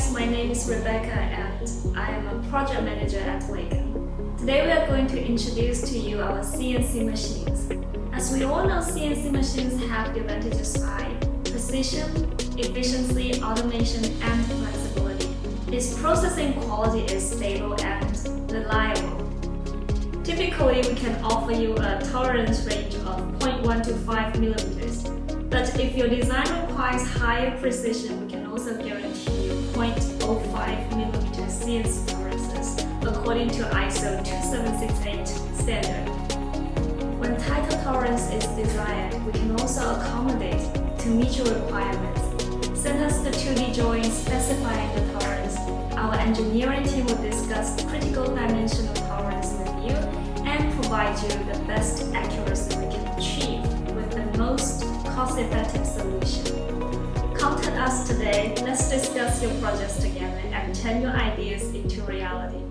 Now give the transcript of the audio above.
guys, my name is Rebecca and I am a project manager at WayKen. Today we are going to introduce to you our CNC machines. As we all know, CNC machines have the advantages like precision, efficiency, automation, and flexibility. Its processing quality is stable and reliable. Typically, we can offer you a tolerance range of 0.1 to 5 millimeters. But if your design requires higher precision, we can also guarantee you 0.05mm CNC tolerances according to ISO 2768 standard. When tighter tolerance is desired, we can also accommodate to meet your requirements. Send us the 2D drawing specifying the tolerance. Our engineering team will discuss critical dimensional tolerance with you and provide you the best accuracy we can achieve with the most cost-effective solution. Contact us today. Let's discuss your projects together and turn your ideas into reality.